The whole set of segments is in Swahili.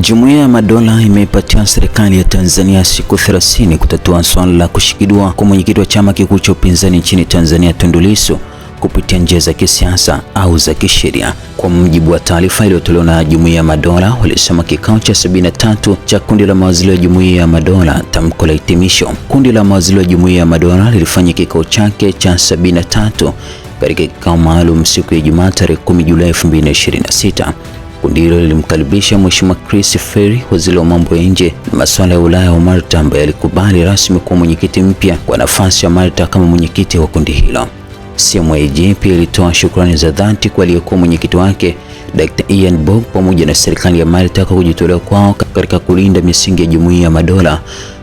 Jumuiya ya Madola imeipatia serikali ya Tanzania siku 30 kutatua swala la kushikiliwa kwa mwenyekiti wa chama kikuu cha upinzani nchini Tanzania Tundu Lissu kupitia njia za kisiasa au za kisheria. Kwa mujibu wa taarifa iliyotolewa na Jumuiya ya Madola, walisema kikao cha 73 cha kundi la mawaziri wa Jumuiya ya Madola, tamko la hitimisho. Kundi la mawaziri wa Jumuiya ya Madola lilifanya kikao chake cha 73 katika kikao maalum siku ya Ijumaa tarehe 10 Julai 2026. Kundi hilo lilimkaribisha Mheshimiwa Chris Ferry, waziri wa mambo ya nje na masuala ya Ulaya wa Malta, ambaye alikubali rasmi kuwa mwenyekiti mpya kwa nafasi ya Malta kama mwenyekiti wa kundi hilo. CMAG pia ilitoa shukrani za dhati kwa aliyekuwa mwenyekiti wake Dr. Ian Bock pamoja na serikali ya Malta kwa kujitolea kwao katika kulinda misingi ya Jumuiya ya Madola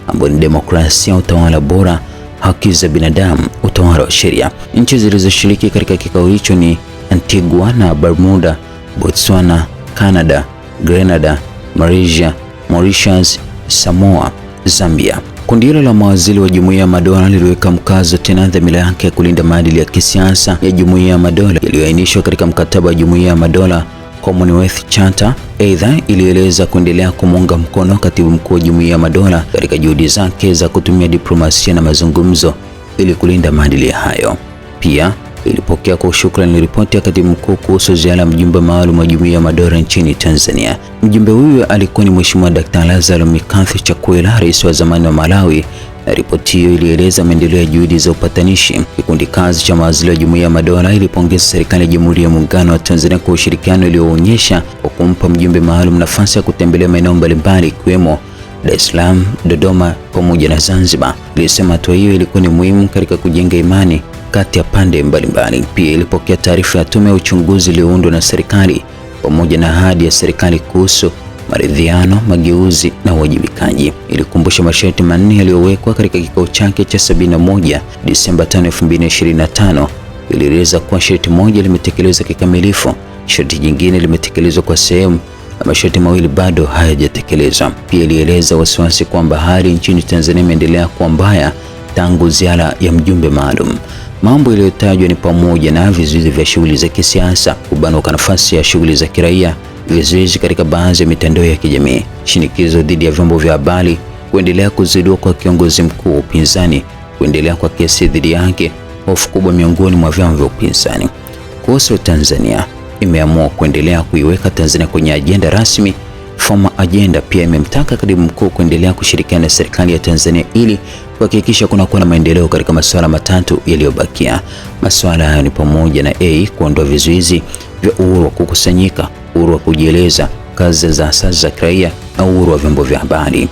ambayo ni demokrasia, utawala bora, haki za binadamu, utawala wa sheria. Nchi zilizoshiriki katika kikao hicho ni Antigua na Barbuda, Botswana, Canada, Grenada, Malaysia, Mauritius, Samoa, Zambia. Kundi hilo la mawaziri wa Jumuiya ya Madola liliweka mkazo tena dhamira yake ya kulinda maadili ya kisiasa ya Jumuiya ya Madola yaliyoainishwa katika mkataba wa Jumuiya ya Madola, Commonwealth Charter. Aidha, ilieleza kuendelea kumuunga mkono katibu mkuu wa Jumuiya ya Madola katika juhudi zake za kutumia diplomasia na mazungumzo ili kulinda maadili hayo. Pia ilipokea kwa shukrani ripoti ya katibu mkuu kuhusu ziara ya mjumbe maalum wa Jumuiya ya Madola nchini Tanzania. Mjumbe huyo alikuwa ni Mheshimiwa Dr. Lazaro Mikathi Chakwera, rais wa zamani wa Malawi, na ripoti hiyo ilieleza maendeleo ya juhudi za upatanishi. Kikundi kazi cha mawaziri wa Jumuiya ya Madola ilipongeza serikali ya Jamhuri ya Muungano wa Tanzania kwa ushirikiano ulioonyesha kwa kumpa mjumbe maalum nafasi ya kutembelea maeneo mbalimbali ikiwemo Dar es Salaam, Dodoma pamoja na Zanzibar. Ilisema hatua hiyo ilikuwa ni muhimu katika kujenga imani kati ya pande mbalimbali. Pia ilipokea taarifa ya tume ya uchunguzi iliyoundwa na serikali pamoja na ahadi ya serikali kuhusu maridhiano, mageuzi na uwajibikaji. Ilikumbusha masharti manne yaliyowekwa katika kikao chake cha 71 Disemba 5, 2025. Ilieleza kuwa sharti moja limetekelezwa kikamilifu, sharti jingine limetekelezwa kwa sehemu na masharti mawili bado hayajatekelezwa. Pia ilieleza wasiwasi kwamba hali nchini Tanzania imeendelea kuwa mbaya tangu ziara ya mjumbe maalum. Mambo yaliyotajwa ni pamoja na vizuizi vya shughuli za kisiasa, kubanwa kwa nafasi ya shughuli za kiraia, vizuizi katika baadhi ya mitandao ya kijamii, shinikizo dhidi ya vyombo vya habari, kuendelea kuzidiwa kwa kiongozi mkuu wa upinzani, kuendelea kwa kesi dhidi yake, hofu kubwa miongoni mwa vyama vya upinzani. Kuhusu Tanzania, imeamua kuendelea kuiweka Tanzania kwenye ajenda rasmi. Former Agenda pia imemtaka katibu mkuu kuendelea kushirikiana na serikali ya Tanzania ili kuhakikisha kunakuwa na maendeleo katika masuala matatu yaliyobakia. Masuala hayo ni pamoja na kuondoa vizuizi vya uhuru wa kukusanyika, uhuru wa kujieleza, kazi za asasi za kiraia na uhuru wa vyombo vya habari.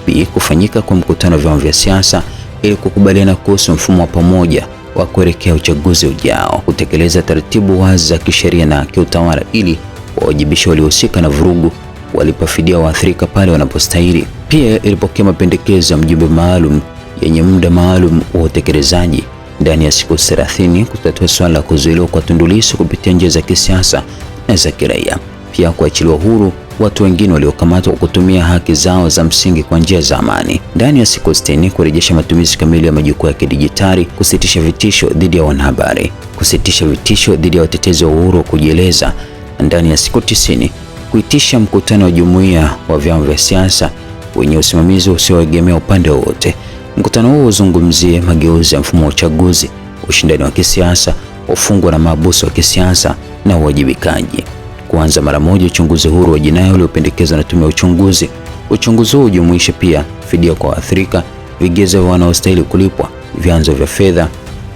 Pia kufanyika kwa mkutano wa vyama vya siasa ili kukubaliana kuhusu mfumo wa pamoja wa kuelekea uchaguzi ujao, kutekeleza taratibu wazi za kisheria na kiutawala ili wawajibishe waliohusika na vurugu, walipa fidia waathirika pale wanapostahili. Pia ilipokea mapendekezo ya mjumbe maalum yenye muda maalum wa utekelezaji ndani ya siku 30 kutatua swala la kuzuiliwa kwa Tundu Lissu kupitia njia za kisiasa na za kiraia. Pia kuachiliwa huru watu wengine waliokamatwa kwa kutumia haki zao za msingi kwa njia za amani ndani ya siku 60, kurejesha matumizi kamili ya majukwaa ya kidijitali, kusitisha vitisho dhidi ya wanahabari, kusitisha vitisho dhidi ya watetezi wa uhuru wa kujieleza ndani ya siku 90, kuitisha mkutano wa jumuiya wa vyama vya siasa wenye usimamizi usioegemea upande wowote. Mkutano huo uzungumzie mageuzi ya mfumo wa uchaguzi, ushindani wa kisiasa, wafungwa na mahabusu wa kisiasa na uwajibikaji. Kuanza mara moja uchunguzi huru wa jinai uliopendekezwa na tume ya uchunguzi. Uchunguzi huo ujumuishe pia fidia kwa waathirika, vigezo wanaostahili kulipwa, vyanzo vya fedha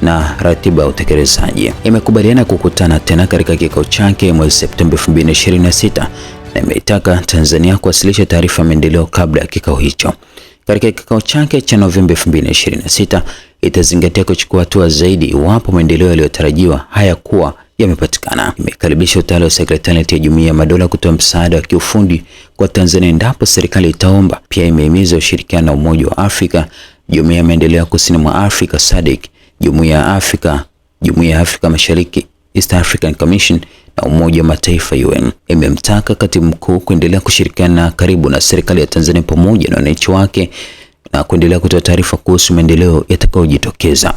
na ratiba ya utekelezaji. Imekubaliana kukutana tena katika kikao chake mwezi Septemba 2026 na imeitaka Tanzania kuwasilisha taarifa ya maendeleo kabla ya kikao hicho. Katika kikao chake cha Novemba 2026 itazingatia kuchukua hatua zaidi iwapo maendeleo yaliyotarajiwa hayakuwa yamepatikana. Imekaribisha utawala wa Sekretarieti ya Jumuiya ya Madola kutoa msaada wa kiufundi kwa Tanzania endapo serikali itaomba. Pia imehimiza ushirikiano na Umoja wa Afrika, Jumuiya ya Maendeleo ya Kusini mwa Afrika SADC, Jumuiya ya Afrika Mashariki East African Commission na Umoja wa Mataifa UN. Imemtaka katibu mkuu kuendelea kushirikiana karibu na serikali ya Tanzania pamoja na wananchi wake na kuendelea kutoa taarifa kuhusu maendeleo yatakayojitokeza.